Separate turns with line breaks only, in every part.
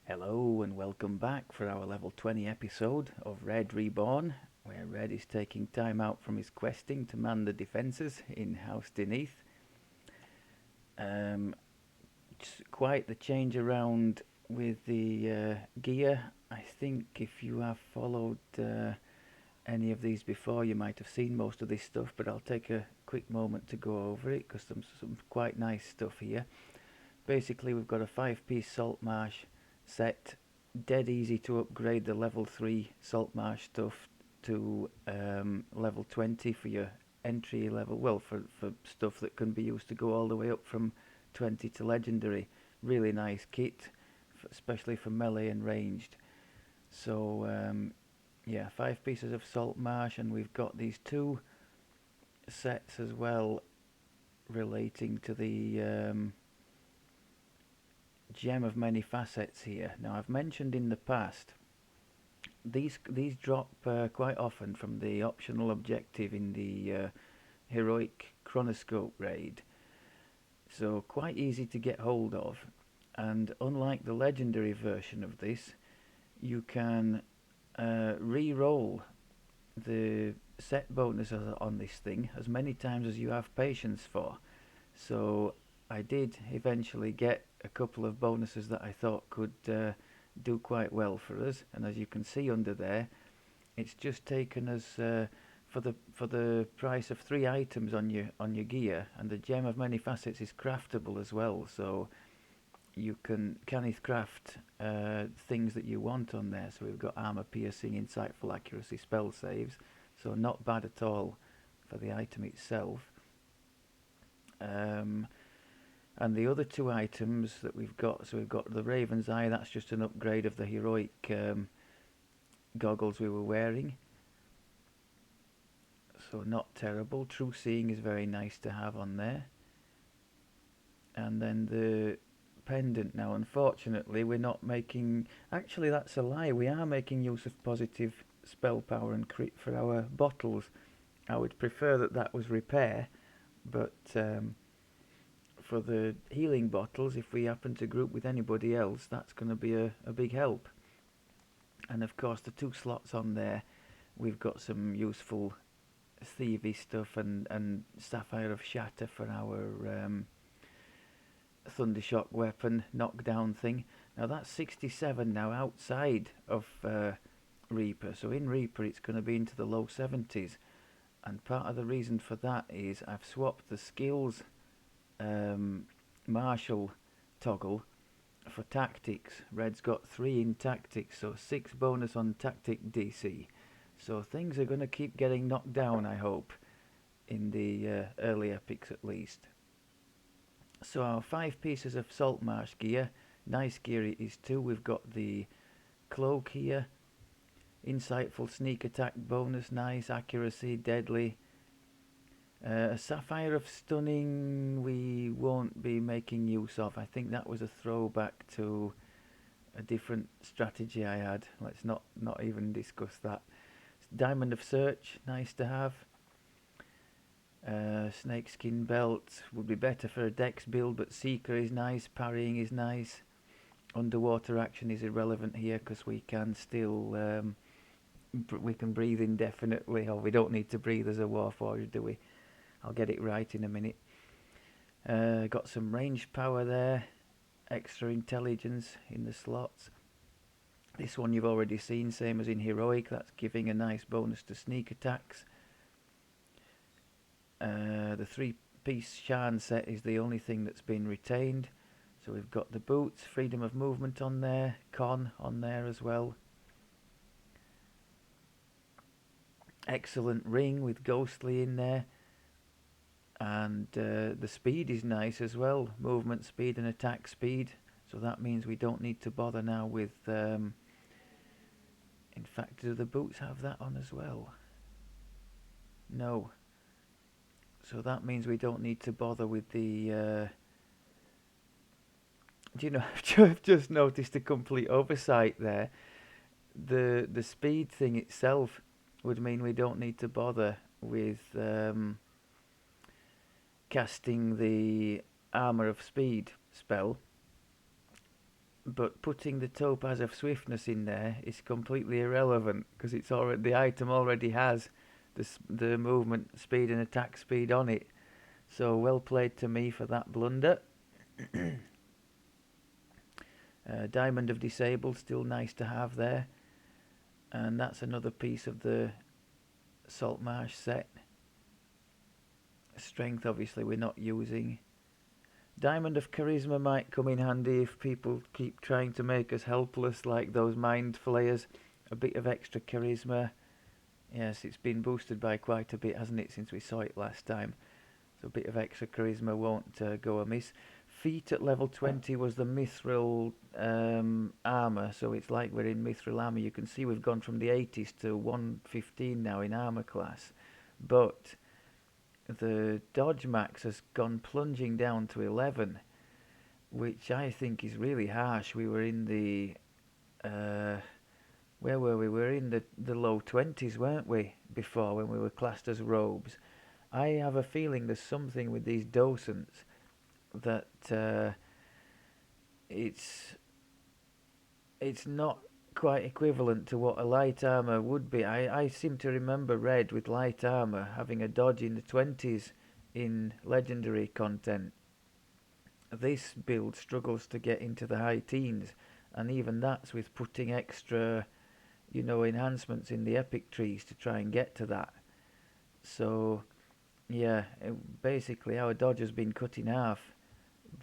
Hello and welcome back for our level 20 episode of Red Reborn, where Red is taking time out from his questing to man the defences in House Beneath. Um, it's quite the change around with the gear. I think if you have followed any of these before, you might have seen most of this stuff, but I'll take a quick moment to go over it because there's some quite nice stuff here. Basically, we've got a 5-piece salt marsh set, dead easy to upgrade the level 3 salt marsh stuff to level 20 for your entry level, well, for stuff that can be used to go all the way up from 20 to legendary. Really nice kit, especially for melee and ranged. So, yeah, 5 pieces of salt marsh, and we've got these two sets as well relating to the gem of many facets here. Now, I've mentioned in the past these drop quite often from the optional objective in the heroic chronoscope raid, so quite easy to get hold of. And unlike the legendary version of this, you can re-roll the set bonuses on this thing as many times as you have patience for. So I did eventually get a couple of bonuses that I thought could do quite well for us, and as you can see under there, it's just taken us for the price of 3 items on your gear, and the gem of many facets is craftable as well. So you can craft things that you want on there. So we've got armor piercing, insightful accuracy, spell saves. So not bad at all for the item itself. Um, and the other two items that we've got, so we've got the Raven's Eye, that's just an upgrade of the heroic goggles we were wearing. So not terrible. True Seeing is very nice to have on there. And then the pendant now, unfortunately, we're not making... Actually, that's a lie. We are making use of positive spell power and crit for our bottles. I would prefer that was repair, but for the healing bottles, if we happen to group with anybody else, that's going to be a big help. And of course, the two slots on there, we've got some useful thievy stuff and Sapphire of Shatter for our Thundershock weapon knockdown thing. Now that's 67 now outside of Reaper. So in Reaper, it's going to be into the low 70s. And part of the reason for that is I've swapped the skills martial toggle for tactics. Red's got 3 in tactics, so 6 bonus on tactic DC. So things are going to keep getting knocked down, I hope, in the early epics at least. So our 5 pieces of salt marsh gear, nice gear it is too. We've got the cloak here, insightful sneak attack bonus, nice accuracy, deadly. A Sapphire of Stunning we won't be making use of. I think that was a throwback to a different strategy I had. Let's not even discuss that. Diamond of Search, nice to have. Snakeskin Belt would be better for a dex build, but Seeker is nice, parrying is nice. Underwater action is irrelevant here because we can still we can breathe indefinitely, or we don't need to breathe as a warforged, do we? I'll get it right in a minute. Got some range power there, extra intelligence in the slots. This one you've already seen, same as in Heroic, that's giving a nice bonus to sneak attacks. The 3-piece Shan set is the only thing that's been retained. So we've got the boots, freedom of movement on there, con on there as well. Excellent ring with ghostly in there. And the speed is nice as well, movement speed and attack speed. So that means we don't need to bother now with... in fact, do the boots have that on as well? No. So that means we don't need to bother with the... do you know, I've just noticed a complete oversight there. The speed thing itself would mean we don't need to bother with casting the Armour of Speed spell. but putting the topaz of swiftness in there is completely irrelevant because it's already the item already has the movement speed and attack speed on it. So well played to me for that blunder. Diamond of Disabled, still nice to have there. And that's another piece of the Saltmarsh set. Strength, obviously, we're not using. Diamond of Charisma might come in handy if people keep trying to make us helpless, like those Mind Flayers. A bit of extra Charisma. Yes, it's been boosted by quite a bit, hasn't it, since we saw it last time. So a bit of extra Charisma won't go amiss. Feet at level 20 was the Mithril armour, so it's like we're in Mithril armour. You can see we've gone from the 80s to 115 now in armour class. But the dodge max has gone plunging down to 11, which I think is really harsh. We were in the where were we? We were in the low 20s, weren't we, before, when we were classed as robes. I have a feeling there's something with these docents that it's not quite equivalent to what a light armour would be. I seem to remember Red with light armour having a dodge in the 20s in legendary content. This build struggles to get into the high teens, and even that's with putting extra, enhancements in the epic trees to try and get to that. So, yeah, basically our dodge has been cut in half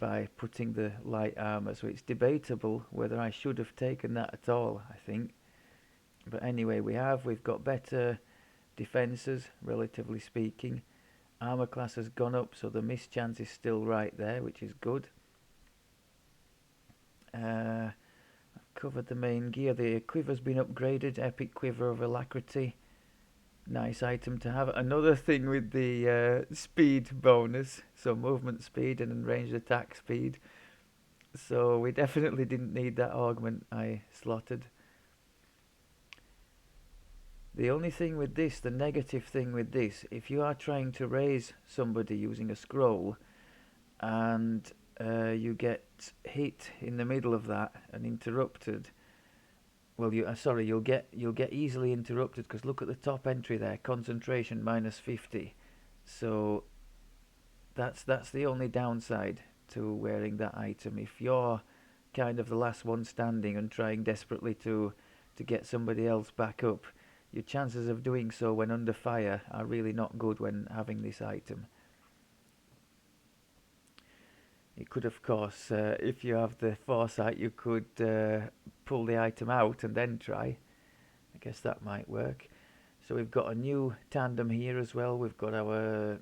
by putting the light armour, so it's debatable whether I should have taken that at all, I think. But anyway, we've got better defences, relatively speaking. Armour class has gone up, so the miss chance is still right there, which is good. I've covered the main gear. The quiver's been upgraded, Epic Quiver of Alacrity. Nice item to have. Another thing with the speed bonus, so movement speed and ranged attack speed. So we definitely didn't need that augment I slotted. The only thing with this, the negative thing with this, if you are trying to raise somebody using a scroll and you get hit in the middle of that and interrupted, well, you'll get easily interrupted because look at the top entry there, concentration -50. So that's the only downside to wearing that item. If you're kind of the last one standing and trying desperately to get somebody else back up, your chances of doing so when under fire are really not good when having this item. You could, of course, if you have the foresight, you could pull the item out and then try. I guess that might work. So we've got a new tandem here as well. We've got our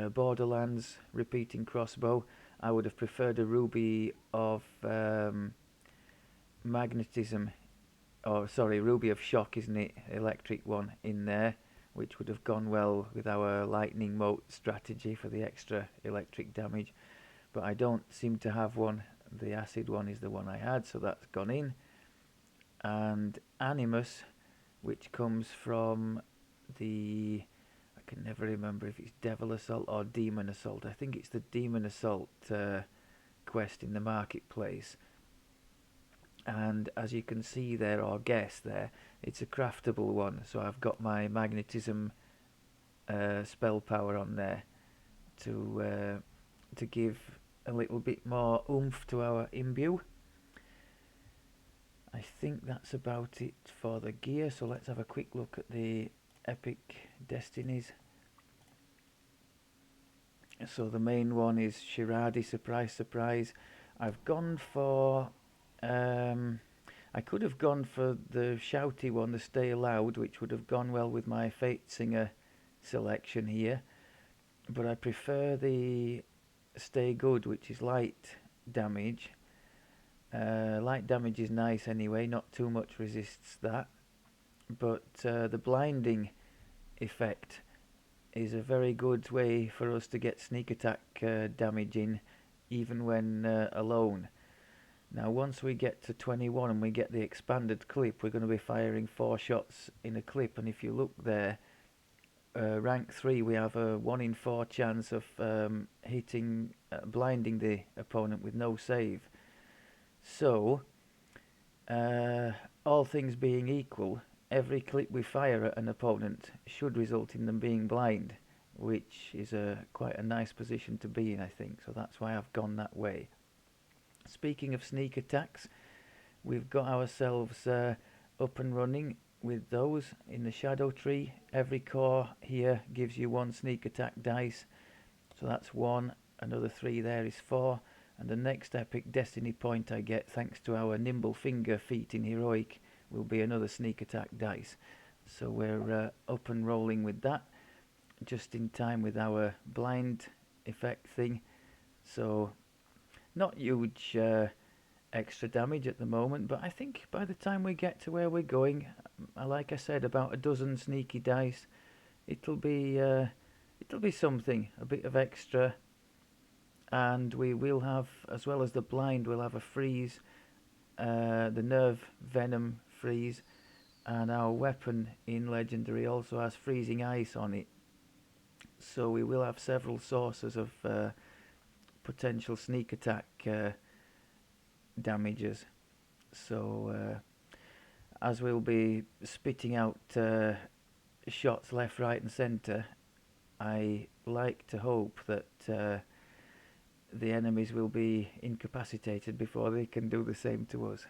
Borderlands repeating crossbow. I would have preferred a ruby of magnetism, or sorry, ruby of shock, isn't it? Electric one in there, which would have gone well with our lightning mote strategy for the extra electric damage. But I don't seem to have one. The acid one is the one I had, so that's gone in. And Animus, which comes from the, I can never remember if it's Devil Assault or Demon Assault. I think it's the Demon Assault quest in the marketplace. And as you can see there, or guess there, it's a craftable one. So I've got my magnetism spell power on there to give a little bit more oomph to our imbue. I think that's about it for the gear, so let's have a quick look at the epic destinies. So the main one is Shiradi, surprise surprise. I've gone for I could have gone for the shouty one, the Stay Loud, which would have gone well with my Fate Singer selection here, but I prefer the Stay Good, which is light damage. Light damage is nice anyway, not too much resists that, but the blinding effect is a very good way for us to get sneak attack damage in, even when alone. Now once we get to 21 and we get the expanded clip, we're going to be firing 4 shots in a clip, and if you look there, rank 3 we have a 1 in 4 chance of blinding the opponent with no save. So, uh, all things being equal, every clip we fire at an opponent should result in them being blind, which is quite a nice position to be in, I think. So that's why I've gone that way. Speaking of sneak attacks, we've got ourselves up and running with those in the shadow tree. Every core here gives you one sneak attack dice, so that's one. Another three there is four, and the next epic destiny point I get thanks to our nimble finger feat in heroic will be another sneak attack dice. So we're up and rolling with that, just in time with our blind effect thing. So not huge extra damage at the moment, but I think by the time we get to where we're going, like I said, about a dozen sneaky dice, it'll be something, a bit of extra, and we will have, as well as the blind, we'll have a freeze, the nerve venom freeze, and our weapon in legendary also has freezing ice on it. So we will have several sources of potential sneak attack damages. So as we'll be spitting out shots left, right, and centre, I like to hope that the enemies will be incapacitated before they can do the same to us.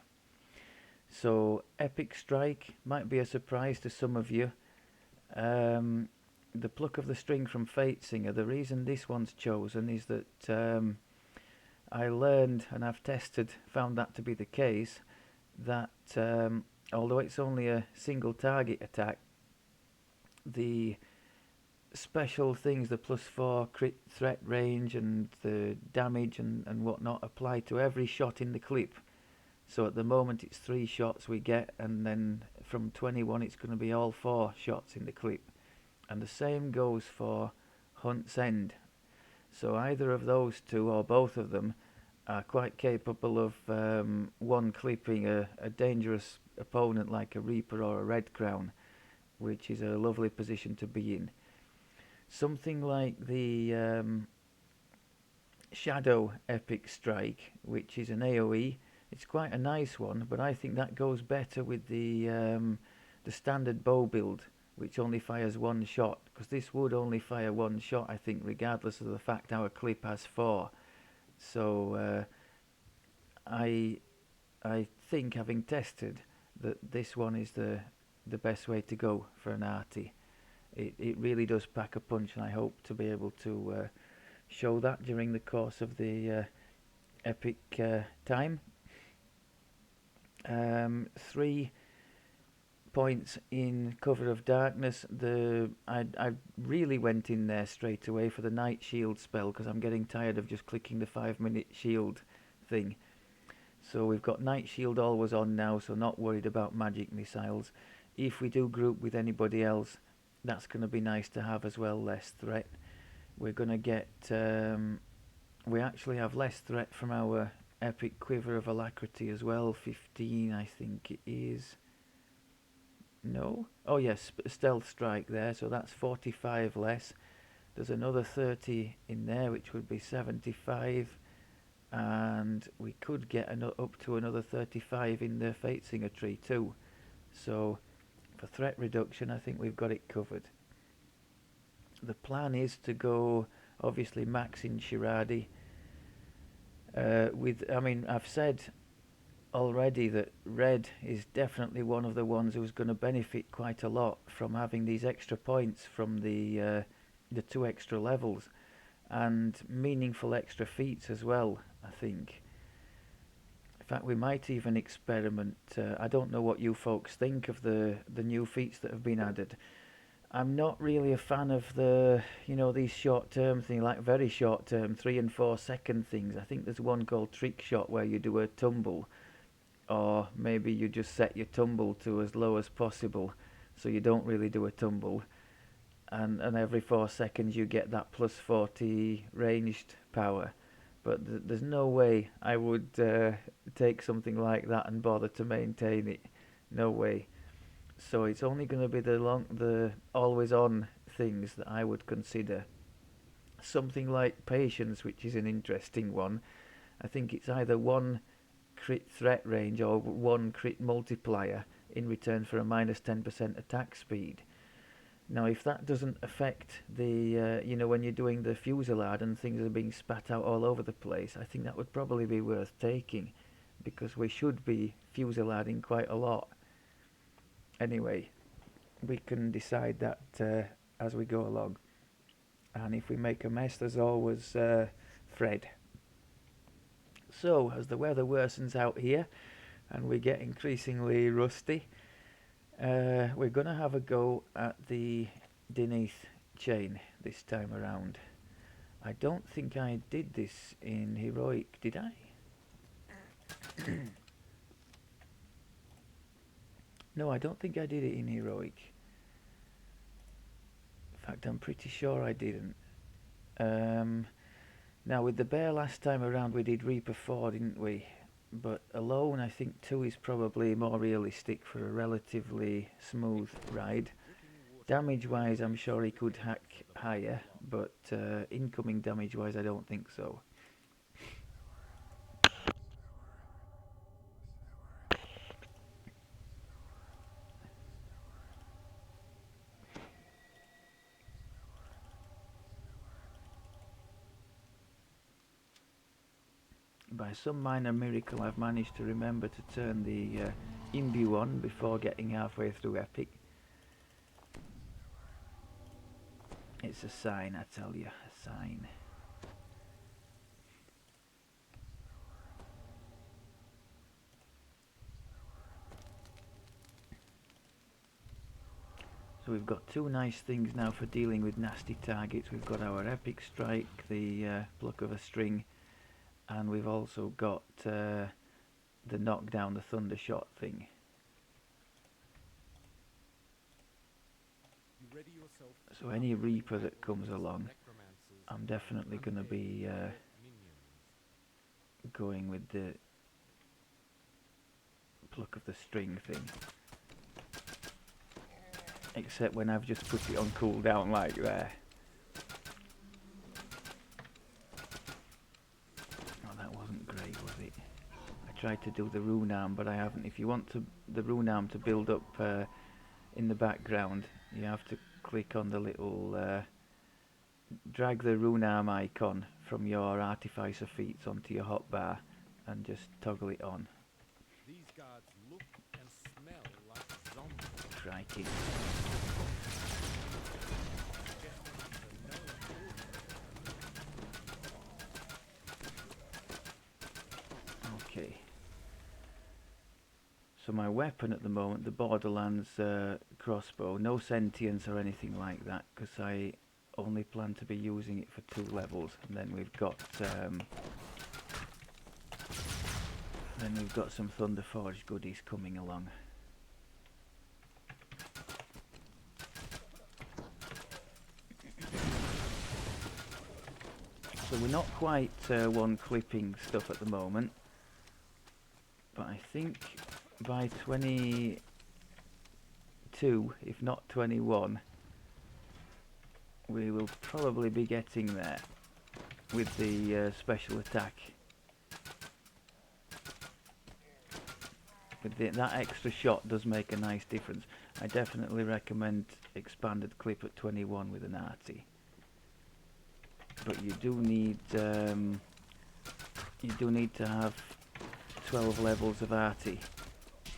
So epic strike might be a surprise to some of you. The pluck of the string from Fate Singer. The reason this one's chosen is that I learned, and I've tested, found that to be the case, that although it's only a single target attack, the special things, the +4 crit threat range and the damage and whatnot, apply to every shot in the clip. So at the moment it's 3 shots we get, and then from 21 it's going to be all 4 shots in the clip. And the same goes for Hunt's End. So either of those two or both of them are quite capable of one clipping a dangerous opponent like a Reaper or a Red Crown, which is a lovely position to be in. Something like the Shadow Epic Strike, which is an AoE, it's quite a nice one, but I think that goes better with the standard bow build, which only fires 1 shot, because this would only fire 1 shot, I think, regardless of the fact our clip has 4. So I think, having tested, that this one is the best way to go for an Arti. It really does pack a punch, and I hope to be able to show that during the course of the epic time. 3 points in Cover of Darkness. I really went in there straight away for the Night Shield spell, because I'm getting tired of just clicking the 5-minute shield thing. So we've got Night Shield always on now, so not worried about magic missiles. If we do group with anybody else, that's going to be nice to have as well, less threat. We're going to get we actually have less threat from our epic Quiver of Alacrity as well. 15 I think it is. No? Oh yes, Stealth Strike there, so that's 45 less. There's another 30 in there, which would be 75, and we could get up to another 35 in the Fate Singer tree too. So for threat reduction, I think we've got it covered. The plan is to go, obviously, max in Shiradi. I've said already that Red is definitely one of the ones who's going to benefit quite a lot from having these extra points from the 2 extra levels, and meaningful extra feats as well, I think. In fact, we might even experiment. I don't know what you folks think of the new feats that have been added. I'm not really a fan of these short-term things, like very short-term, 3 and 4 second things. I think there's one called Trick Shot where you do a tumble, or maybe you just set your tumble to as low as possible, so you don't really do a tumble. And every 4 seconds you get that +40 ranged power. But there's no way I would take something like that and bother to maintain it. No way. So it's only going to be the always on things that I would consider. Something like Patience, which is an interesting one. I think it's either 1 crit threat range or 1 crit multiplier in return for a minus 10% attack speed. Now, if that doesn't affect the, you know, when you're doing the fusillade and things are being spat out all over the place, I think that would probably be worth taking, because we should be fusillading quite a lot. Anyway, we can decide that as we go along. And if we make a mess, there's always Fred. So, as the weather worsens out here and we get increasingly rusty, we're going to have a go at the Denith chain this time around. I don't think I did this in Heroic, did I? No, I don't think I did it in Heroic. In fact, I'm pretty sure I didn't. Now, with the bear last time around, we did Reaper 4, didn't we? But alone, I think 2 is probably more realistic for a relatively smooth ride. Damage-wise, I'm sure he could hack higher, but incoming damage-wise, I don't think so. By some minor miracle, I've managed to remember to turn the imbue on before getting halfway through Epic. It's a sign, I tell you, a sign. So we've got 2 nice things now for dealing with nasty targets. We've got our Epic Strike, the pluck of a string, and we've also got the knockdown, the thunder shot thing. So any Reaper that comes along, I'm definitely going to be going with the pluck of the string thing. Except when I've just put it on cooldown like there. Oh, that wasn't great, was it? I tried to do the rune arm, but I haven't. If you want the rune arm to build up in the background, you have to click on the little drag the rune arm icon from your artificer feats onto your hotbar and just toggle it on.
These guards look and smell like zombies.
Crikey. Okay. So my weapon at the moment, the Borderlands crossbow, no sentience or anything like that, because I only plan to be using it for 2 levels, and then we've got some Thunderforge goodies coming along. So we're not quite 1 clipping stuff at the moment, but I think by 22, if not 21, we will probably be getting there with the special attack. With that extra shot does make a nice difference. I definitely recommend expanded clip at 21 with an Arti. But you do need to have 12 levels of Arti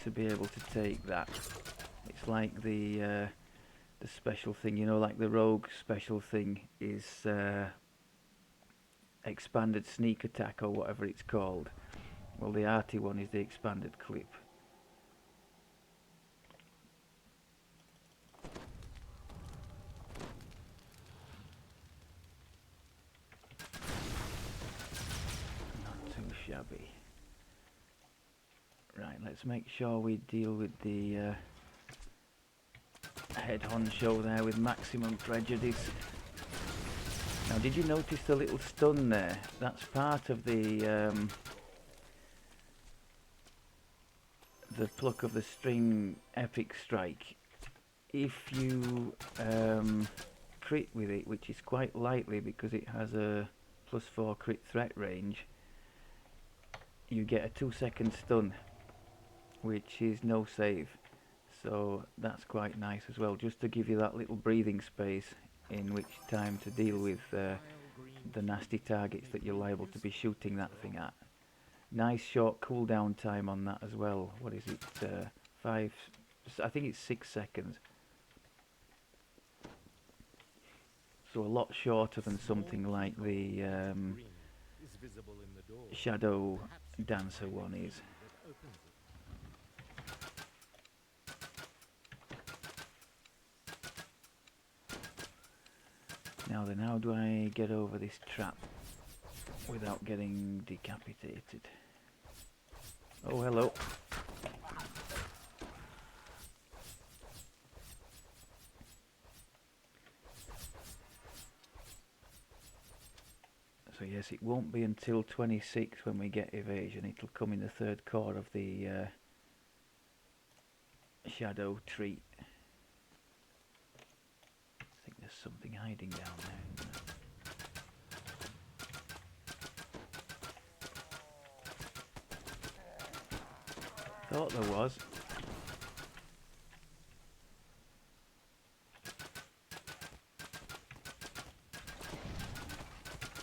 to be able to take that. It's like the special thing, you know, like the rogue special thing is expanded sneak attack or whatever it's called. Well, the Arti one is the expanded clip. Not too shabby. Right, let's make sure we deal with the head honcho there with maximum prejudice. Now, did you notice the little stun there? That's part of the pluck of the string epic strike. If you crit with it, which is quite likely because it has a +4 crit threat range, you get a 2-second stun, which is no save. So that's quite nice as well, just to give you that little breathing space in which time to deal with the nasty targets that you're liable to be shooting that thing at. Nice short cooldown time on that as well. What is it? I think it's 6 seconds. So a lot shorter than something like the Shadow Dancer one is. Now then, how do I get over this trap without getting decapitated? Oh, hello. So yes, it won't be until 26 when we get evasion. It'll come in the third core of the shadow tree. I think there's something hiding down there. Thought there was.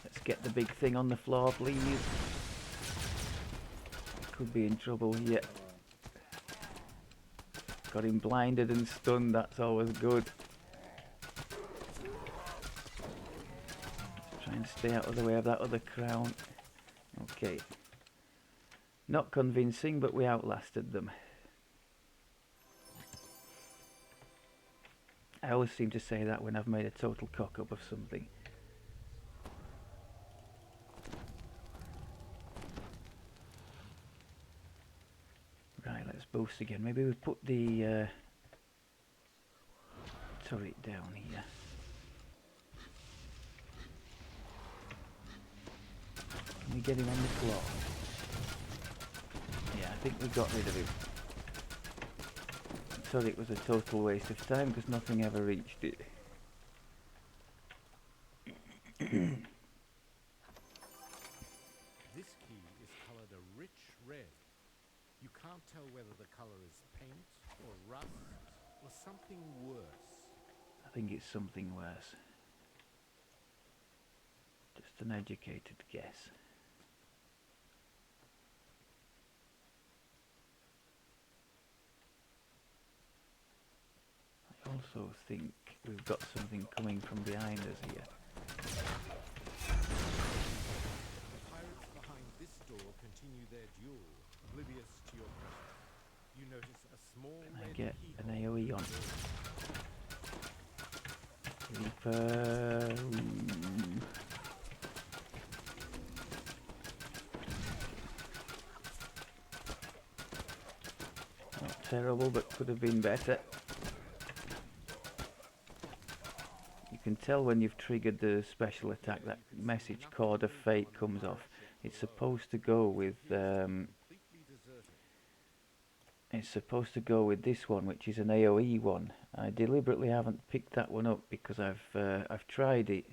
Let's get the big thing on the floor, please. Could be in trouble here. Got him blinded and stunned, that's always good. Let's try and stay out of the way of that other crown. Okay. Not convincing, but we outlasted them. I always seem to say that when I've made a total cock-up of something. Right, let's boost again. Maybe we put the turret down here. Can we get him on the floor? Yeah, I think we got rid of him. I thought it was a total waste of time because nothing ever reached it.
This key is colored a rich red. You can't tell whether the color is paint or rust or something worse.
I think it's something worse. Just an educated guess. I also think we've got something coming from behind us here.
The pirates behind this door continue their duel, oblivious to your presence. You notice a small
Can I
red
get an
keyhole
AoE on? Reaper. Not terrible, but could have been better. You can tell when you've triggered the special attack, that message Cord of Fate comes off. It's supposed to go with this one, which is an AoE one. I deliberately haven't picked that one up because I've tried it.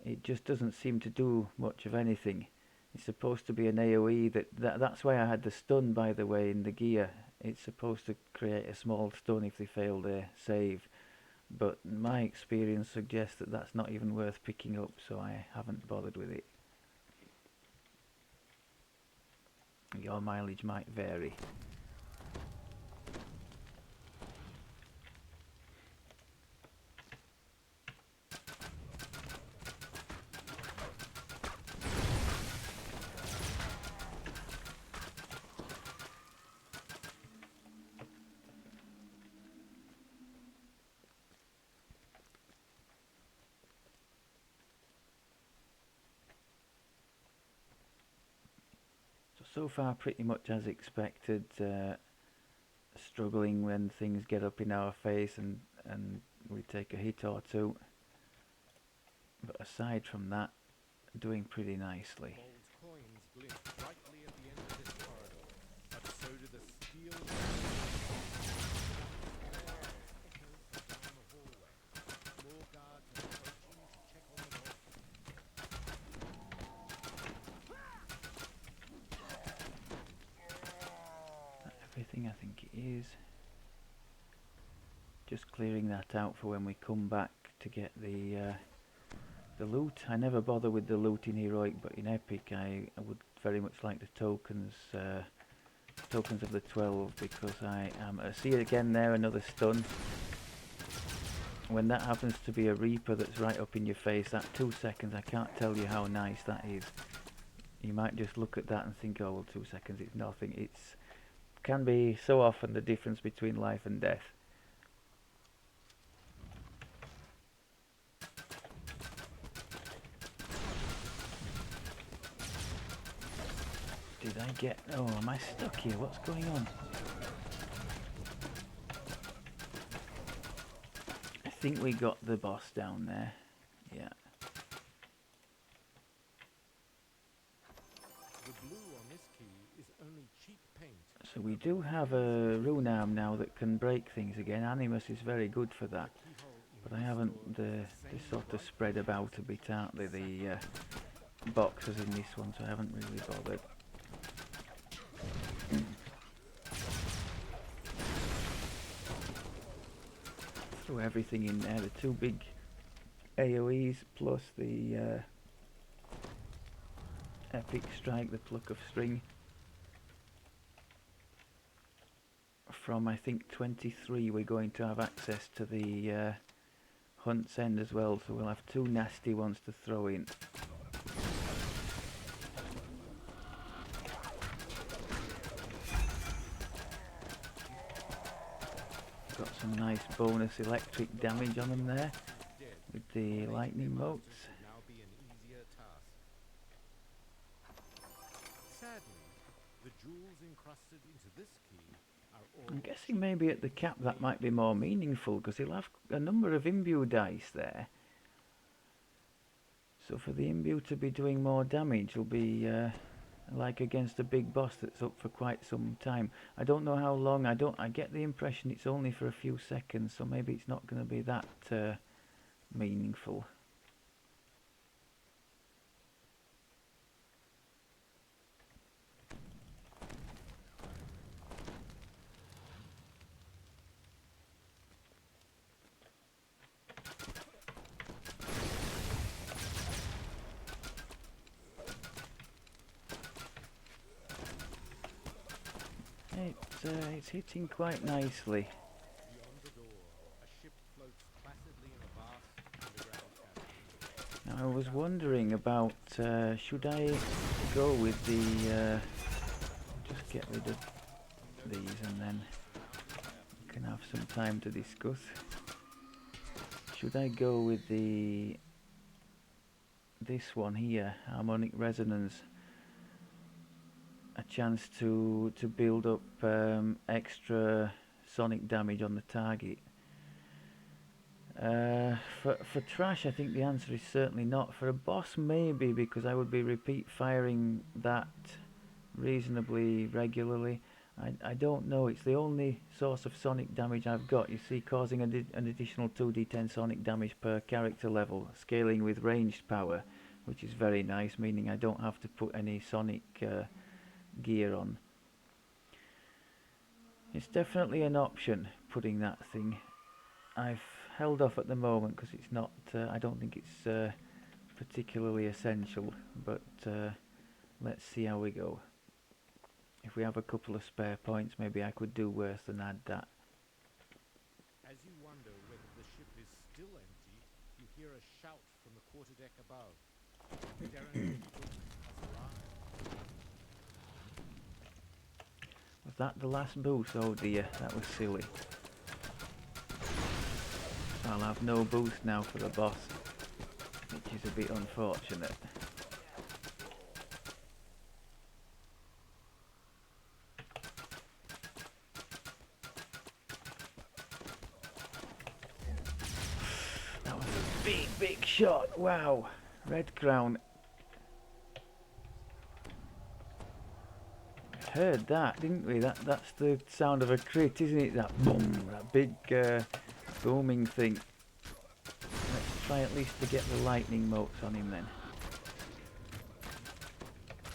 It just doesn't seem to do much of anything. It's supposed to be an AoE that's why I had the stun, by the way, in the gear. It's supposed to create a small stun if they fail their save. But my experience suggests that that's not even worth picking up, so I haven't bothered with it. Your mileage might vary. So far pretty much as expected, struggling when things get up in our face and we take a hit or two, but aside from that, doing pretty nicely.
Gold coins glint brightly at the end of this corridor, but so do the steel echoes down the hallway. More guards are approaching to check on the vault.
everything? I think it is. Just clearing that out for when we come back to get the loot. I never bother with the loot in Heroic, but in Epic I would very much like the tokens of the 12, because I see it again there, another stun. When that happens to be a Reaper that's right up in your face, that 2 seconds, I can't tell you how nice that is. You might just look at that and think, oh well, 2 seconds, it's nothing. It's can be so often the difference between life and death. Did I get... oh, am I stuck here? What's going on? I think we got the boss down there. Yeah.
The blue on this key is only cheap paint.
So we do have a rune arm now that can break things again. Animus is very good for that. But I haven't the sort of spread about a bit, aren't they? The boxes in this one, so I haven't really bothered. Threw everything in there, the 2 big AoEs plus the Epic Strike, the Pluck of String. From I think 23 we're going to have access to the Hunt's End as well, so we'll have 2 nasty ones to throw in. Got some nice bonus electric damage on them there with the lightning bolts.
Now be an easier task. Sadly, the jewels encrusted into this key are all...
I'm guessing maybe at the cap that might be more meaningful, because he'll have a number of imbue dice there. So for the imbue to be doing more damage will be like against a big boss that's up for quite some time. I don't know how long. I get the impression it's only for a few seconds, so maybe it's not going to be that meaningful. It's hitting quite nicely.
Beyond the door, a ship floats placidly in a vast underground cavern.
Now I was wondering about should I go with the just get rid of these and then we can have some time to discuss. Should I go with this one here, harmonic resonance? A chance to build up extra sonic damage on the target. For trash, I think the answer is certainly not. For a boss, maybe, because I would be repeat firing that reasonably regularly. I don't know. It's the only source of sonic damage I've got. You see, causing an additional 2d10 sonic damage per character level, scaling with ranged power, which is very nice, meaning I don't have to put any sonic gear on. It's definitely an option, putting that thing. I've held off at the moment because it's not I don't think it's particularly essential, but let's see how we go. If we have a couple of spare points, maybe I could do worse than add that.
As you wonder whether the ship is still empty, you hear a shout from the quarterdeck above. Darren has arrived.
Was that the last boost? Oh dear, that was silly. I'll have no boost now for the boss, which is a bit unfortunate. That was a big shot, wow. Red crown. Heard that, didn't we? That's the sound of a crit, isn't it? That boom, that big booming thing. Let's try at least to get the lightning motes on him then.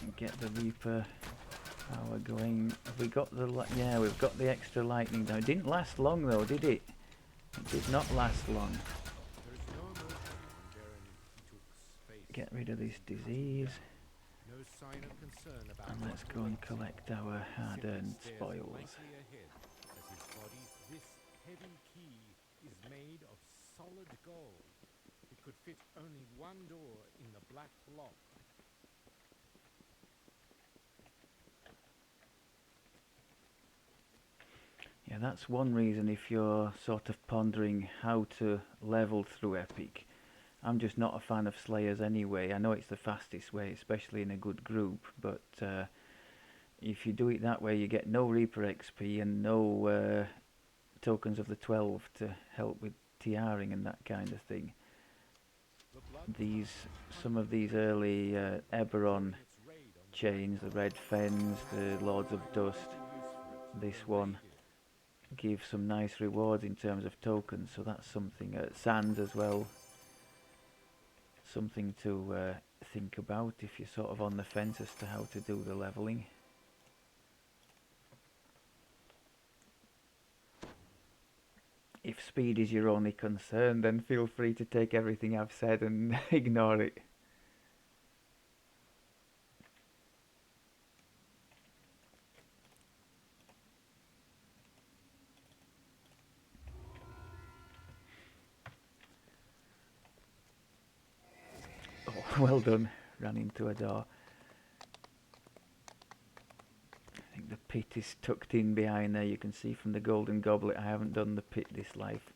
And get the Reaper How we're going? Have we got the? Yeah, we've got the extra lightning now. It didn't last long though, did it? It did not last long.
There is no emotion on Baron Ituk's face.
Get rid of this
He is
disease,
no sign of concern about
and
what
let's go and
awaits him.
collect our
He
hard-earned
simply stares
spoils.
blankly ahead as his body, this heavy key, is made of solid gold. It could fit only one door in the black lock.
Yeah, that's one reason if you're sort of pondering how to level through Epic. I'm just not a fan of Slayers anyway. I know it's the fastest way, especially in a good group, but if you do it that way, you get no Reaper XP and no tokens of the 12 to help with TRing and that kind of thing. Some of these early Eberron chains, the Red Fens, the Lords of Dust, this one, give some nice rewards in terms of tokens, so that's something. Sands as well, something to think about if you're sort of on the fence as to how to do the leveling. If speed is your only concern, then feel free to take everything I've said and ignore it. Oh, well done. Ran into a door. I think the pit is tucked in behind there. You can see from the golden goblet I haven't done the pit this life.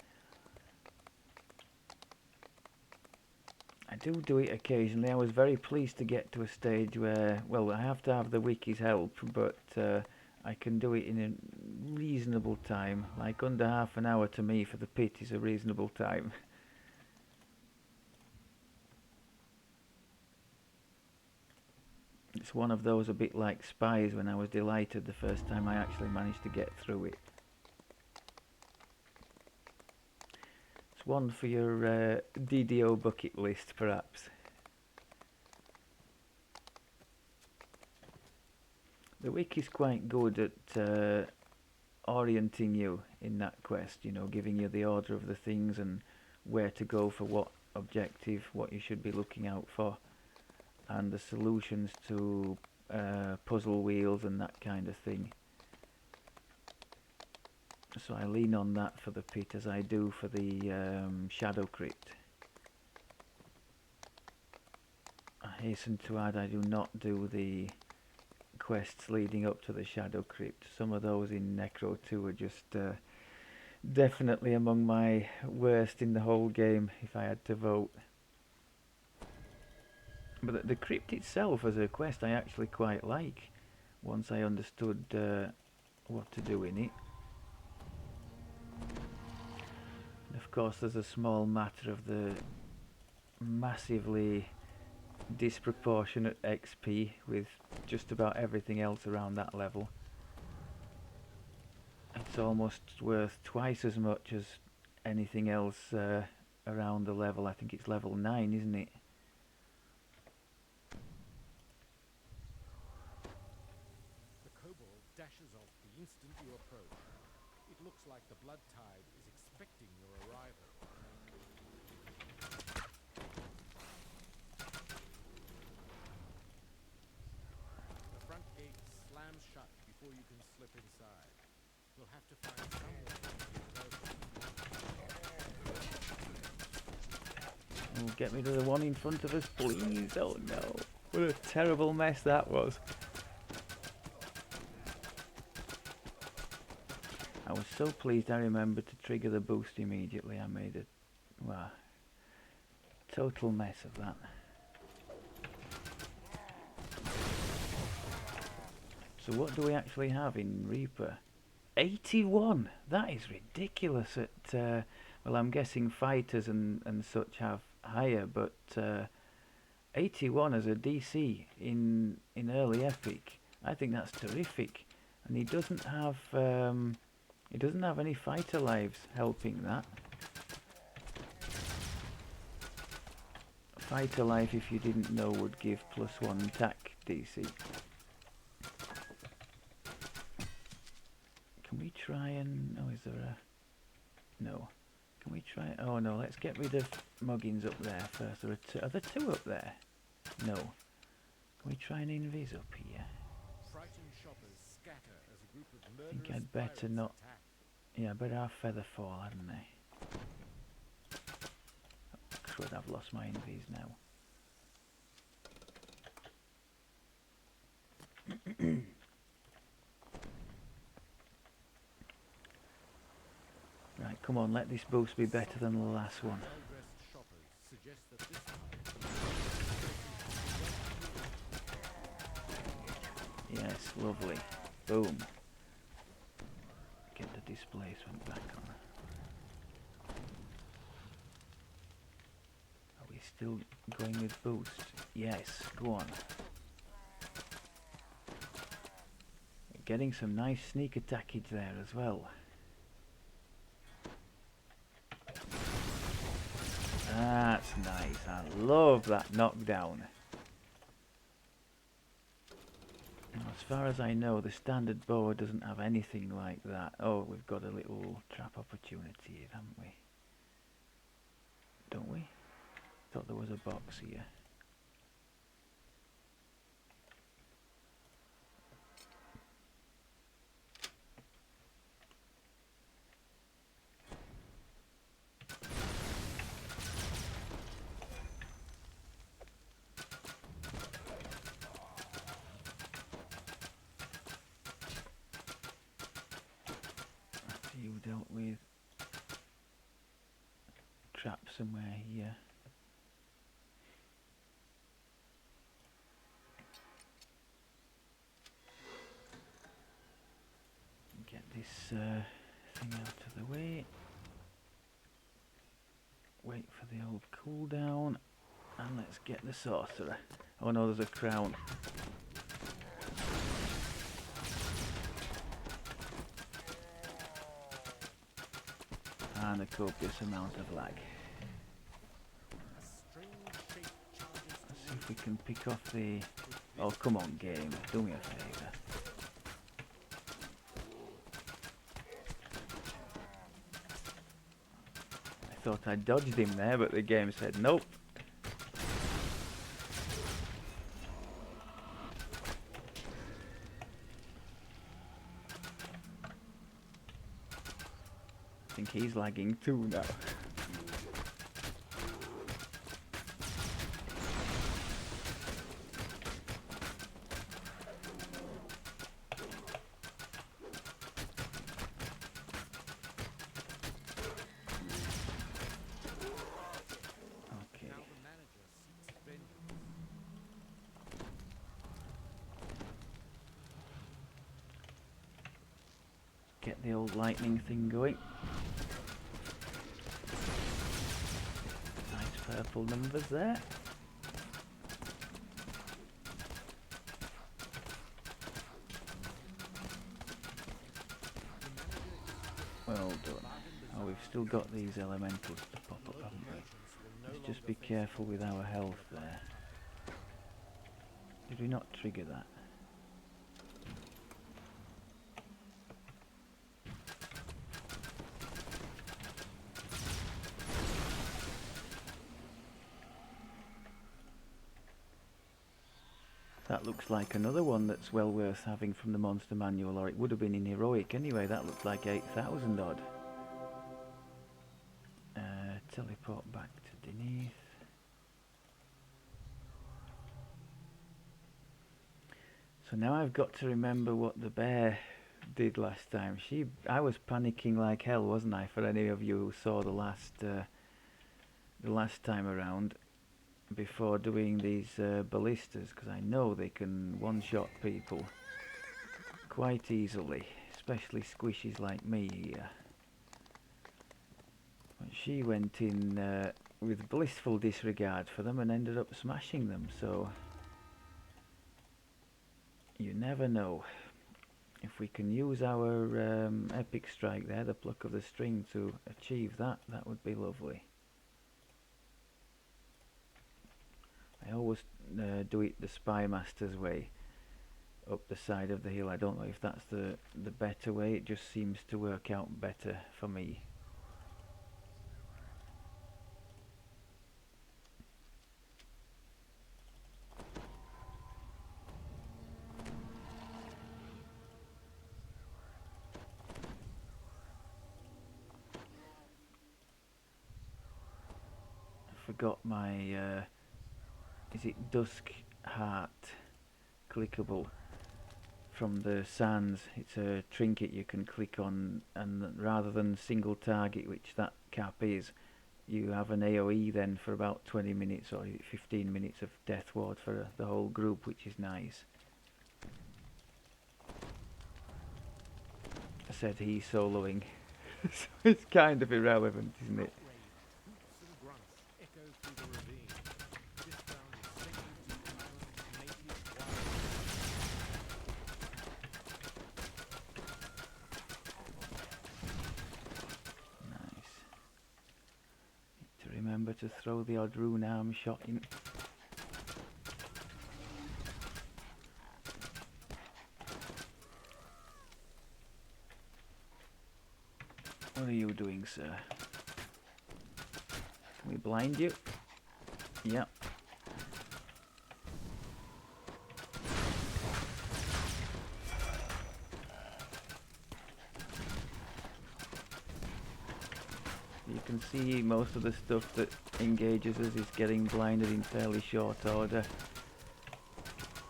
I do it occasionally. I was very pleased to get to a stage where, well, I have to have the wiki's help, but I can do it in a reasonable time. Like under half an hour to me for the pit is a reasonable time. It's one of those a bit like Spies when I was delighted the first time I actually managed to get through it. It's one for your DDO bucket list perhaps. The wiki is quite good at orienting you in that quest, you know, giving you the order of the things and where to go for what objective, what you should be looking out for, and the solutions to puzzle wheels and that kind of thing. So I lean on that for the pit as I do for the Shadow Crypt. I hasten to add I do not do the quests leading up to the Shadow Crypt. Some of those in Necro 2 are just definitely among my worst in the whole game if I had to vote. But the crypt itself as a quest I actually quite like, once I understood what to do in it. And of course there's a small matter of the massively disproportionate XP with just about everything else around that level. It's almost worth twice as much as anything else around the level. I think it's level 9, isn't it?
Dashes off the instant you approach. It looks like the blood tide is expecting your arrival. The front gate slams shut before you can slip inside. You'll have to find some way to get it open.
Oh, get rid of the one in front of us, please. Oh no. What a terrible mess that was. I was so pleased I remembered to trigger the boost immediately. I made a total mess of that. So what do we actually have in Reaper? 81! That is ridiculous. At well, I'm guessing fighters and such have higher, but 81 as a DC in early Epic, I think that's terrific. And he doesn't have any fighter lives helping that. Fighter life, if you didn't know, would give +1 attack DC. Can we try and... Oh, is there a... No. Can we try... Oh, no, let's get rid of Muggins up there first. Are there two up there? No. Can we try and invis up here?
Frightened shoppers scatter as a group of
I think
murderous
I'd better
pirates
not...
attack.
Yeah, I better have Featherfall, hadn't I? Crud, I've lost my invis now. Right, come on, let this boost be better than the last one.
Well-dressed shoppers suggest that this time
Yes, lovely. Boom. Get the displacement back on. Are we still going with boost? Yes, go on. Getting some nice sneak attackage there as well. That's nice. I love that knockdown. As far as I know, the standard bow doesn't have anything like that. Oh, we've got a little trap opportunity here, haven't we? Don't we? Thought there was a box here. You dealt with trap somewhere here. Get this thing out of the way. Wait for the old cooldown. And let's get the sorcerer. Oh no, there's a crown. And a copious amount of lag. Let's see if we can pick off the... Oh, come on, game. Do me a favour. I thought I dodged him there, but the game said nope. I think he's lagging too now. Okay.
now the manager seeks vengeance.
Get the old lightning thing going. Nice purple numbers there. Well done. Oh, we've still got these elementals to pop up, haven't we? Let's just be careful with our health there. Did we not trigger that? That looks like another one that's well worth having from the monster manual, or it would have been in heroic anyway. That looked like 8,000 odd. Teleport back to Denise. So now I've got to remember what the bear did last time. I was panicking like hell, wasn't I? For any of you who saw the last time around, before doing these ballistas, because I know they can one-shot people quite easily, especially squishies like me here. But she went in with blissful disregard for them and ended up smashing them, so you never know. If we can use our epic strike there, the pluck of the string, to achieve that, that would be lovely. I always do it the Spy Master's way. up the side of the hill. I don't know if that's the better way. It just seems to work out better for me. I forgot my is it Dusk Heart clickable from the sands. It's a trinket you can click on, and rather than single target, which that cap is, you have an AoE then for about 20 minutes or 15 minutes of death ward for the whole group, which is nice. I said he's soloing, so it's kind of irrelevant, isn't it?
Outrage, hoots and grunts echo through the ravine. This ground is sacred to the island's native
Nice. Need to remember to throw the odd rune arm shot in. What are you doing, sir? Can we blind you? Yep. You can see most of the stuff that engages us is getting blinded in fairly short order.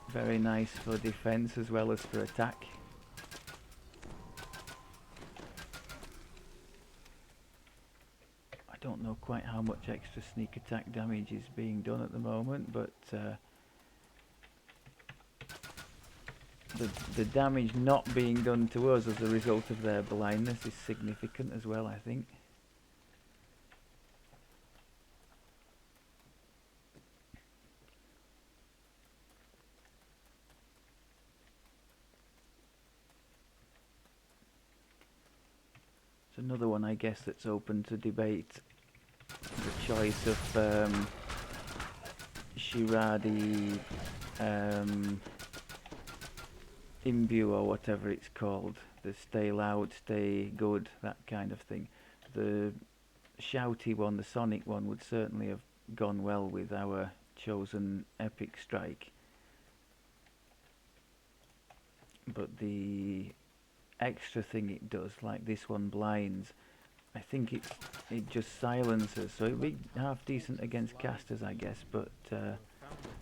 Very nice for defense as well as for attack. I don't know quite how much extra sneak attack damage is being done at the moment, but the damage not being done to us as a result of their blindness is significant as well, I think. It's another one, I guess, that's open to debate. The choice of Shiradi Imbue or whatever it's called. The stay loud, stay good, that kind of thing. The shouty one, the sonic one, would certainly have gone well with our chosen epic strike. But the extra thing it does, like this one blinds, I think it just silences, so it'd be half decent against casters, I guess, but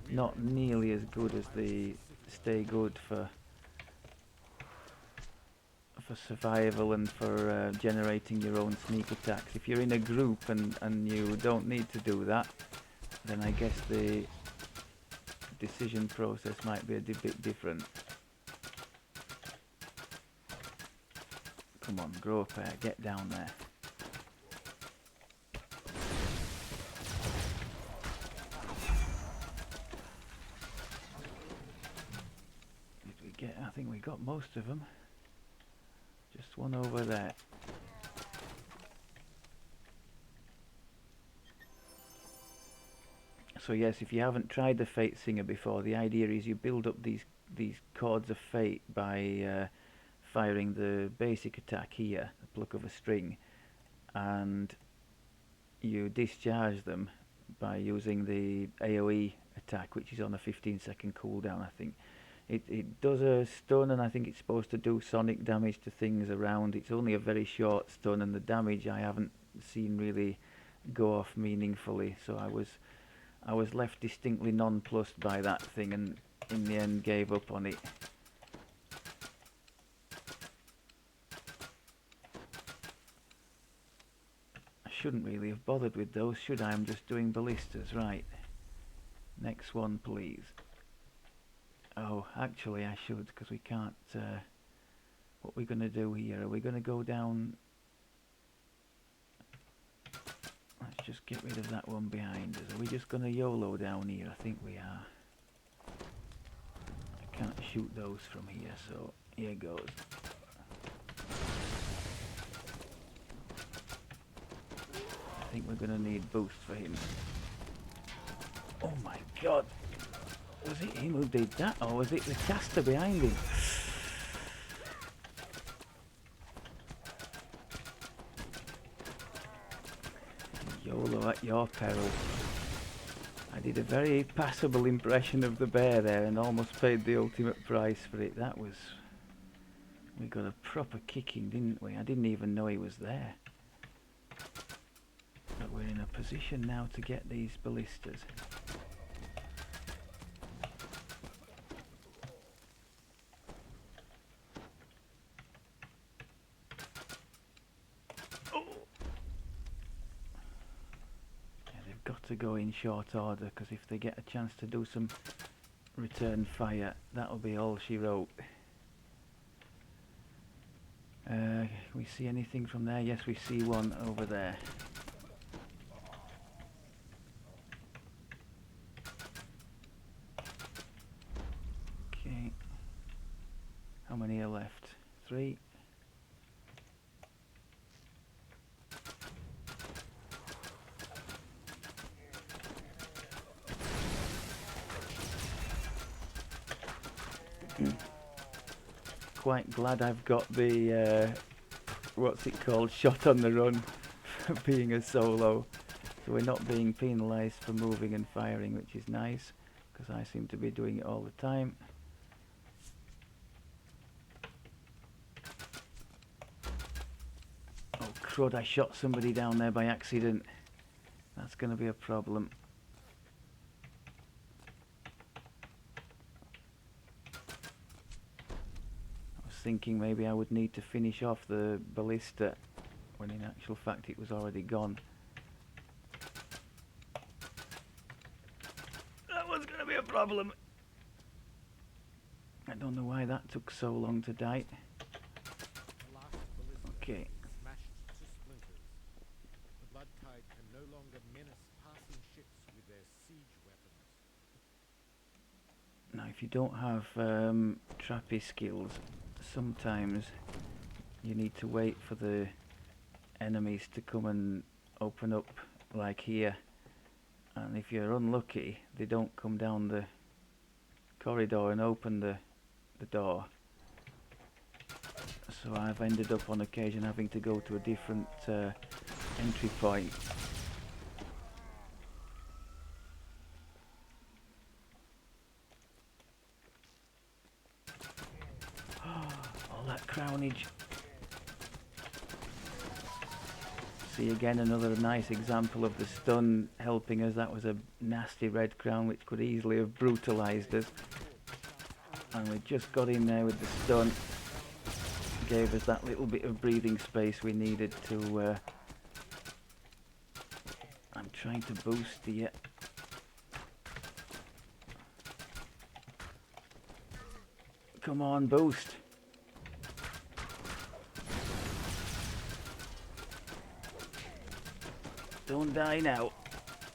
not nearly as good as the stay good for survival and for generating your own sneak attacks. If you're in a group and you don't need to do that, then I guess the decision process might be a bit different. Come on, grow pair, get down there. Did we get? I think we got most of them. Just one over there. So yes, if you haven't tried the Fate Singer before, the idea is you build up these chords of fate by firing the basic attack here, the pluck of a string, and you discharge them by using the AoE attack, which is on a 15-second cooldown, I think. It does a stun, and I think it's supposed to do sonic damage to things around. It's only a very short stun, and the damage I haven't seen really go off meaningfully, so I was left distinctly nonplussed by that thing, and in the end gave up on it. I shouldn't really have bothered with those, should I? I'm just doing ballistas, right. Next one, please. Oh, actually I should, because we can't... what are we going to do here? Are we going to go down... Let's just get rid of that one behind us. Are we just going to YOLO down here? I think we are. I can't shoot those from here, so here goes. I think we're going to need boost for him. Oh my god! Was it him who did that, or was it the caster behind him? YOLO at your peril. I did a very passable impression of the bear there and almost paid the ultimate price for it. That was... We got a proper kicking, didn't we? I didn't even know he was there. But we're in a position now to get these ballistas. Oh! Yeah, they've got to go in short order, because if they get a chance to do some return fire, that'll be all she wrote. Can we see anything from there? Yes, we see one over there. Okay. How many are left? 3. Quite glad I've got the what's it called, shot on the run for being a solo, so we're not being penalised for moving and firing, which is nice, because I seem to be doing it all the time. Oh crud, I shot somebody down there by accident. That's going to be a problem. Thinking maybe I would need to finish off the ballista, when in actual fact it was already gone. That was going to be a problem. I don't know why that took so long to die.
The last ballista
Okay.
smashed to splinters. The Blood Tide can no longer menace passing ships with their siege weapons.
Now if you don't have trappy skills, sometimes you need to wait for the enemies to come and open up, like here, and if you're unlucky they don't come down the corridor and open the door, so I've ended up on occasion having to go to a different entry point. All that crownage. See again another nice example of the stun helping us. That was a nasty red crown which could easily have brutalised us, and we just got in there with the stun, gave us that little bit of breathing space we needed to I'm trying to boost the come on, boost. Don't die now.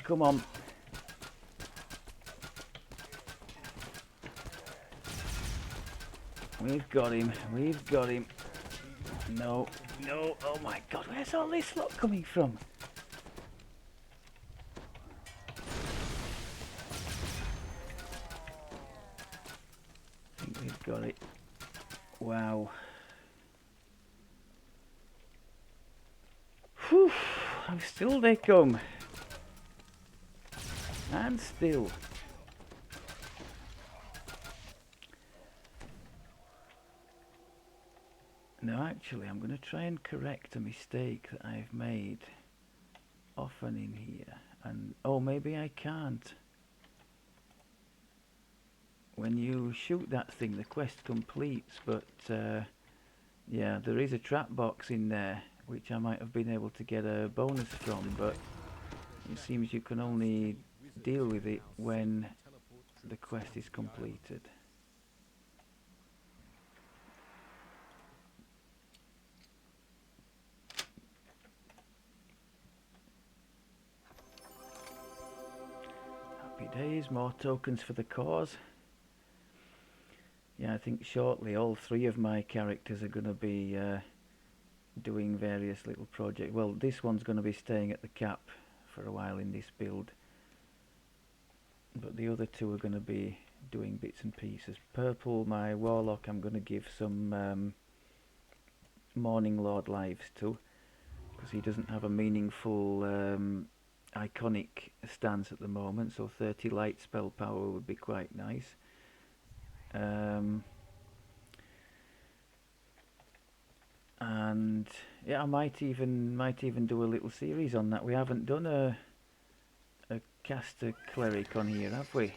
Come on. We've got him. We've got him. No. No. Oh my god. Where's all this lot coming from? I think we've got it. Wow. Whew. And still they come. And still. No, actually, I'm going to try and correct a mistake that I've made often in here. And, oh, maybe I can't. When you shoot that thing, the quest completes, but, yeah, there is a trap box in there, which I might have been able to get a bonus from, but it seems you can only deal with it when the quest is completed. Happy days, more tokens for the cause. Yeah, I think shortly all 3 of my characters are going to be doing various little projects. Well, this one's going to be staying at the cap for a while in this build, but the other 2 are going to be doing bits and pieces. Purple, my warlock, I'm going to give some Morning Lord lives to, because he doesn't have a meaningful iconic stance at the moment, so 30 light spell power would be quite nice. And yeah, I might even do a little series on that. We haven't done a caster cleric on here, have we?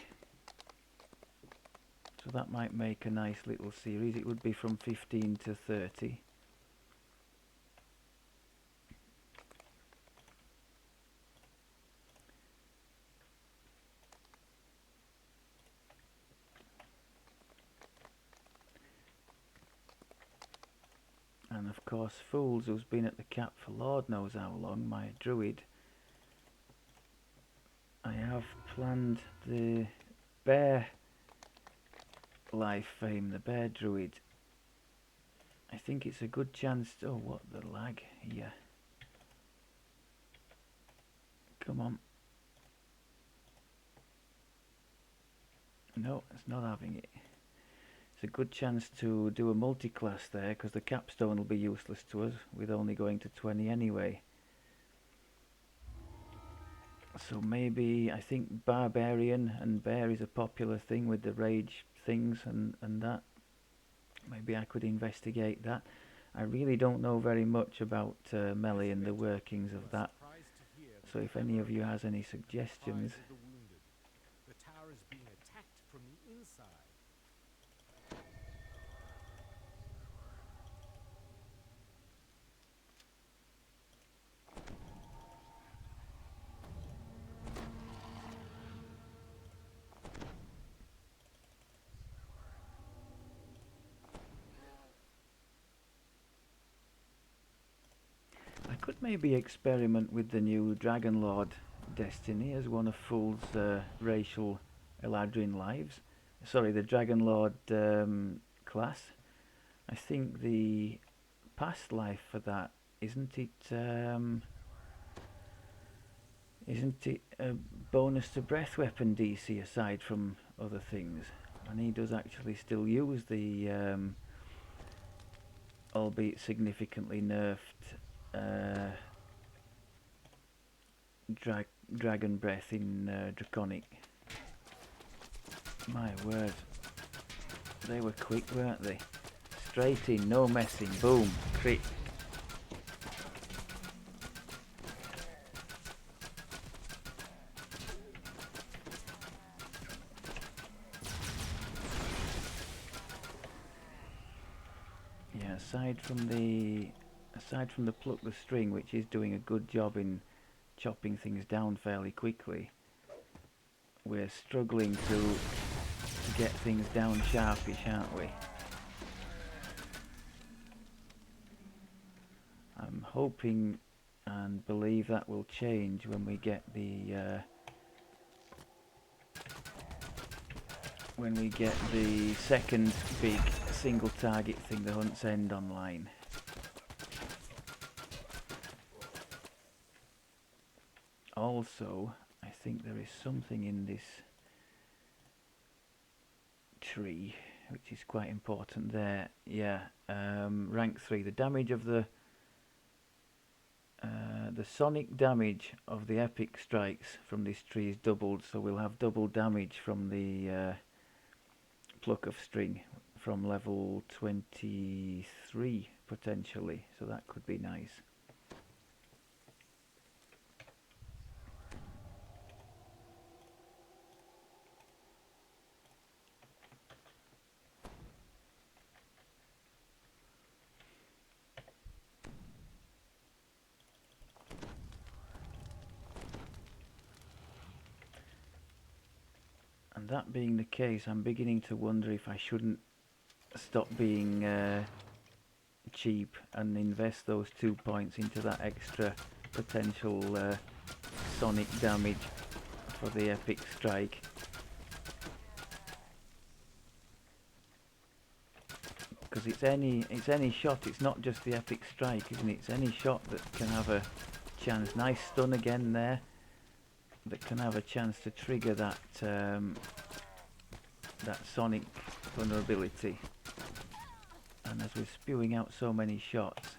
So that might make a nice little series. It would be from 15 to 30. And of course Fools, who's been at the cap for Lord knows how long, my druid. I have planned the bear life fame, the bear druid. I think it's a good chance to, oh, what the lag here. Come on. No, it's not having it. It's a good chance to do a multi-class there, because the capstone will be useless to us with only going to 20 anyway. So maybe, I think Barbarian and Bear is a popular thing with the rage things and that. Maybe I could investigate that. I really don't know very much about melee and the workings of that. So if any of you has any suggestions.
The tower is being attacked from the inside.
I could maybe experiment with the new Dragon Lord Destiny as one of Fool's racial Eladrin lives. Sorry, the Dragon Lord class. I think the past life for that, isn't it a bonus to breath weapon DC aside from other things? And he does actually still use the albeit significantly nerfed dragon breath in Draconic. My word, they were quick, weren't they? Straight in, no messing, boom, crit. Yeah, aside from the pluck the string, which is doing a good job in chopping things down fairly quickly, we're struggling to get things down sharpish, aren't we? I'm hoping and believe that will change when we get the second big single target thing, the Hunt's End, online. Also, I think there is something in this tree which is quite important there. Yeah, rank 3. The damage of the sonic damage of the epic strikes from this tree is doubled, so we'll have double damage from the pluck of string from level 23 potentially, so that could be nice. And that being the case, I'm beginning to wonder if I shouldn't stop being cheap and invest those 2 points into that extra potential sonic damage for the epic strike. Because it's any shot, it's not just the epic strike, isn't it? It's any shot that can have a chance. Nice stun again there. That can have a chance to trigger that that sonic vulnerability. And as we're spewing out so many shots,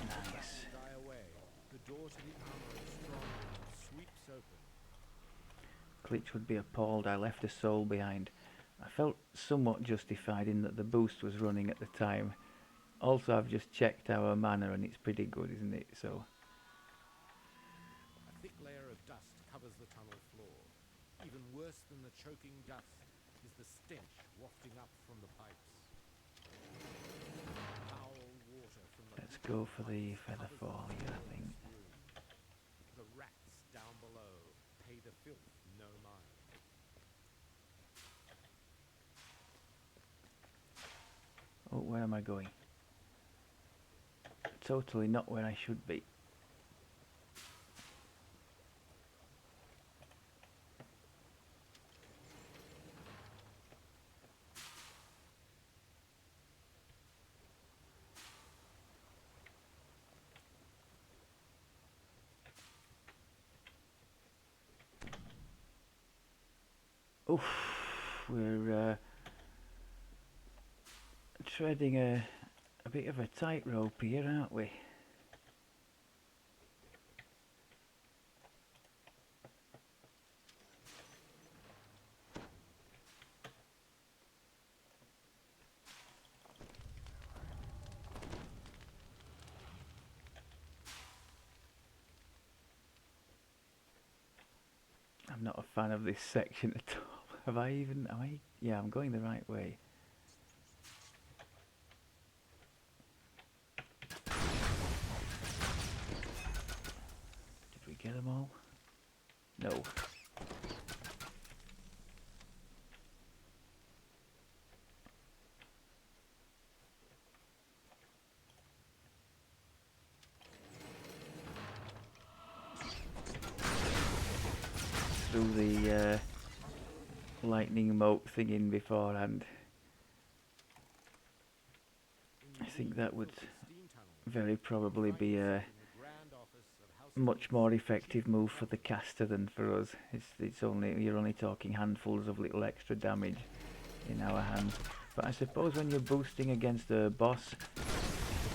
nice.
Die away. The door to the armory strong room sweeps open.
Glitch would be appalled I left a soul behind. I felt somewhat justified in that the boost was running at the time. Also, I've just checked our mana and it's pretty good, isn't it? So,
A thick layer of dust covers the tunnel floor. Even worse than the choking dust is the stench wafting up from the pipes. Foul water from the
let's go for the feather fall here, I think.
The rats down below pay the filth no mind.
Oh, where am I going? Totally not where I should be. Oof, we're treading a bit of a tightrope here, aren't we? I'm not a fan of this section at all. Have I even... Yeah, I'm going the right way. Did we get them all? No. Threw the lightning mote thing in beforehand. I think that would very probably be a much more effective move for the caster than for us. You're only talking handfuls of little extra damage in our hands. But I suppose when you're boosting against a boss,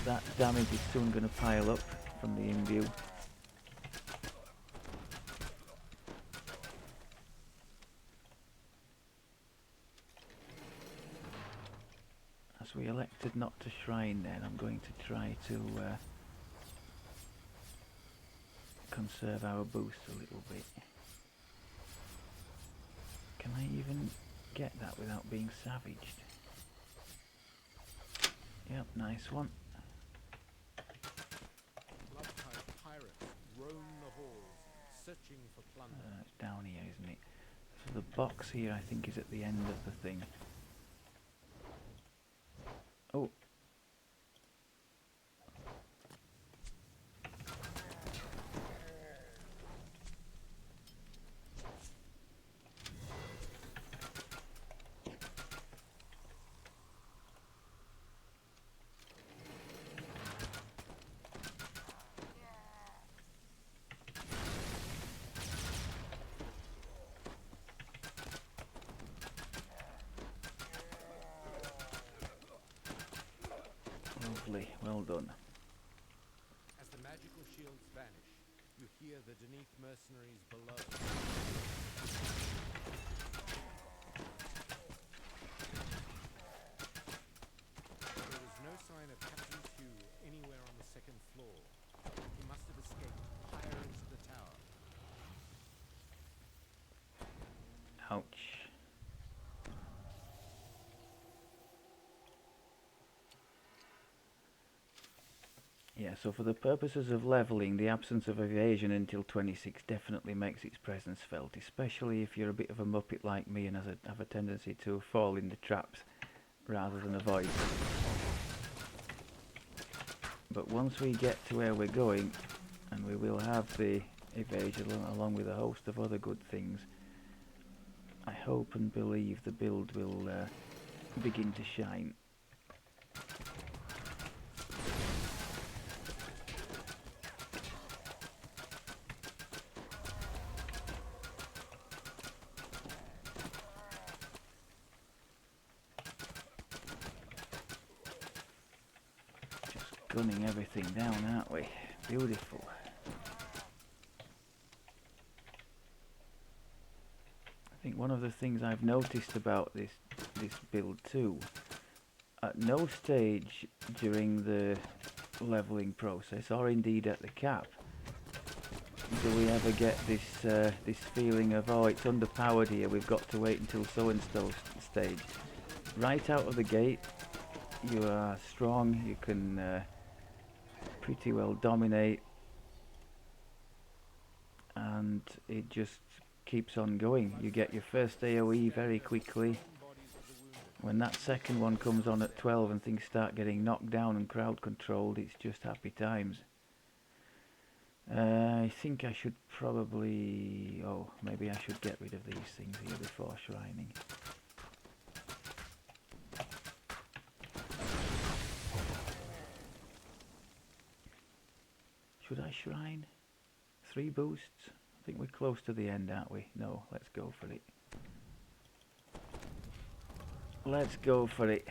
that damage is soon going to pile up from the imbue. As we elected not to shrine then, I'm going to try to conserve our boost a little bit. Can I even get that without being savaged? Yep, nice one.
Blood-tide pirates roam the halls, searching for plunder.
It's down here, isn't it? So the box here, I think, is at the end of the thing. Oh. Lovely, well done.
As the magical shields vanish, you hear the Deneath mercenaries below. There is no sign of Captain Q anywhere on the second floor. He must have escaped higher into the tower.
Ouch. Yeah, so for the purposes of leveling, the absence of evasion until 26 definitely makes its presence felt, especially if you're a bit of a muppet like me and have a tendency to fall into traps rather than avoid them. But once we get to where we're going, and we will have the evasion along with a host of other good things. I hope and believe the build will begin to shine. Gunning everything down, aren't we? Beautiful. I think one of the things I've noticed about this build too, at no stage during the leveling process, or indeed at the cap, do we ever get this this feeling of, oh, it's underpowered here, we've got to wait until so and so stage. Right out of the gate, you are strong, you can pretty well dominate, and it just keeps on going. You get your first AoE very quickly. When that second one comes on at 12 and things start getting knocked down and crowd controlled, it's just happy times. I think I should probably... oh, maybe I should get rid of these things here before shrining. Should I shrine? 3 boosts? I think we're close to the end, aren't we? No, let's go for it. Let's go for it.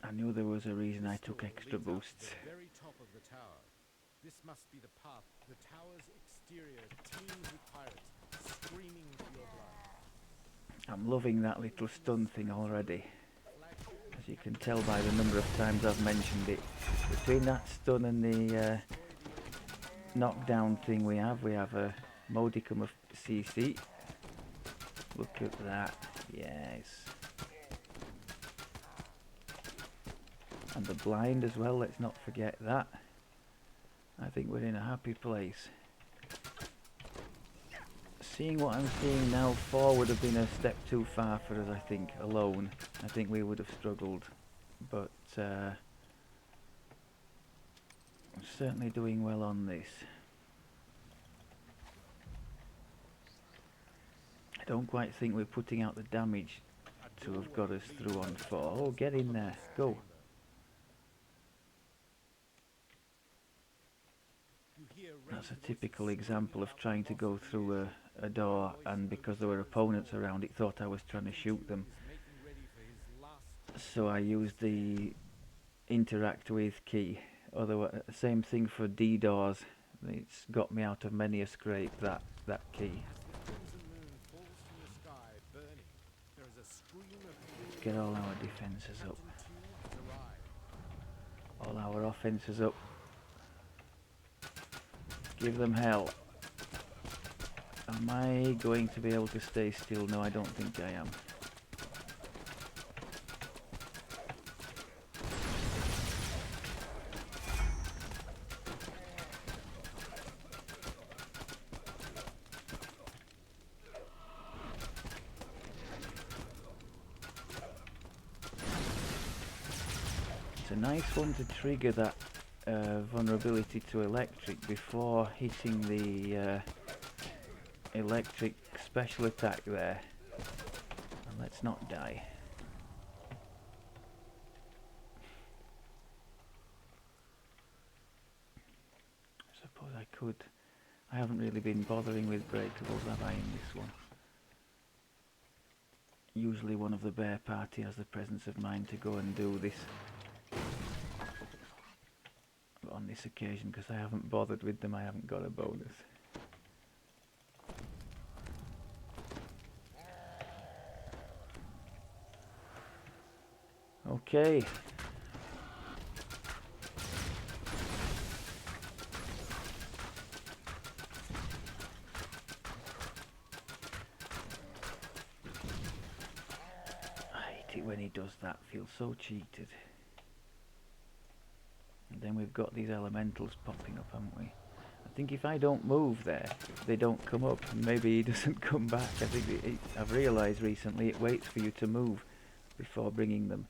I knew there was a reason I took extra boosts.
The very top of the tower. This must be the path. The tower's exterior teems with pirates, screaming for your blood.
I'm loving that little stun thing already. As you can tell by the number of times I've mentioned it. Between that stun and the knockdown thing we have a modicum of CC. Look at that. Yes. And the blind as well, let's not forget that. I think we're in a happy place. Seeing what I'm seeing now, 4 would have been a step too far for us, I think, alone. I think we would have struggled. But I'm certainly doing well on this. I don't quite think we're putting out the damage to have got us through on 4. Oh, get in there. Go. That's a typical example of trying to go through a door, and because there were opponents around it, thought I was trying to shoot them. So I used the interact with key. Otherwise, same thing for DDOs. It's got me out of many a scrape, that key. Get all our defences up. All our offences up. Give them hell. Am I going to be able to stay still? No, I don't think I am. It's a nice one to trigger that vulnerability to electric before hitting the electric special attack there. And let's not die. I suppose I could. I haven't really been bothering with breakables, have I, in this one? Usually one of the bear party has the presence of mind to go and do this. But on this occasion, because I haven't bothered with them, I haven't got a bonus. Okay. I hate it when he does that, feels so cheated. And then we've got these elementals popping up, haven't we? I think if I don't move there, they don't come up, and maybe he doesn't come back. I think I've realised recently it waits for you to move before bringing them.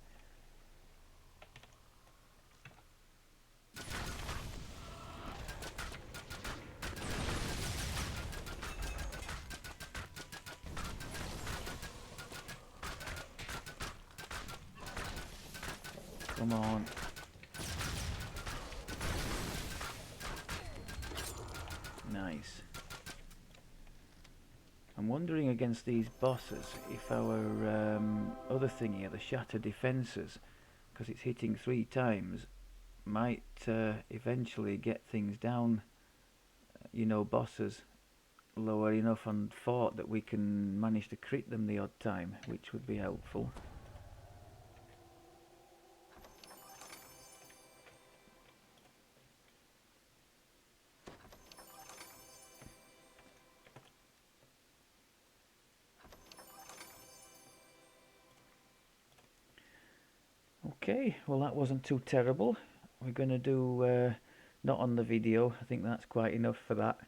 Come on. Nice. I'm wondering against these bosses if our other thing here, the Shatter Defences, because it's hitting 3 times, might eventually get things down, you know, bosses lower enough on fort that we can manage to crit them the odd time, which would be helpful. Okay, well that wasn't too terrible. We're going to do, not on the video, I think that's quite enough for that.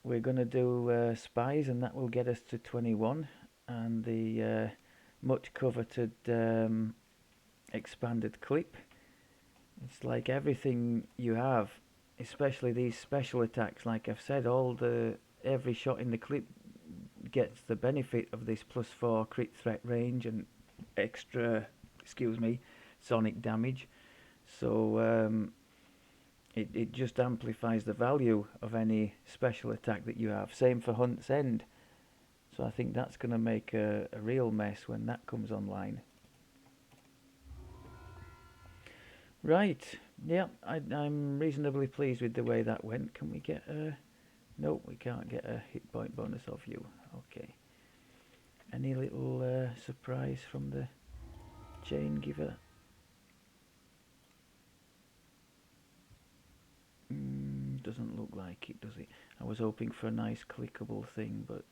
We're going to do spies, and that will get us to 21, and the much coveted expanded clip. It's like everything you have, especially these special attacks, like I've said, every shot in the clip gets the benefit of this +4 crit threat range and extra, excuse me, sonic damage. So it just amplifies the value of any special attack that you have. Same for Hunt's End. So I think that's going to make a real mess when that comes online. Right, yeah, I'm reasonably pleased with the way that went. Can we get a... No, we can't get a hit point bonus off you. Okay. Any little surprise from the chain giver? Doesn't look like it, does it? I was hoping for a nice clickable thing, but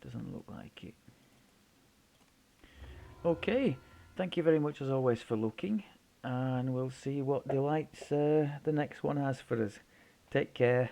doesn't look like it. Okay, thank you very much as always for looking, and we'll see what delights the next one has for us. Take care.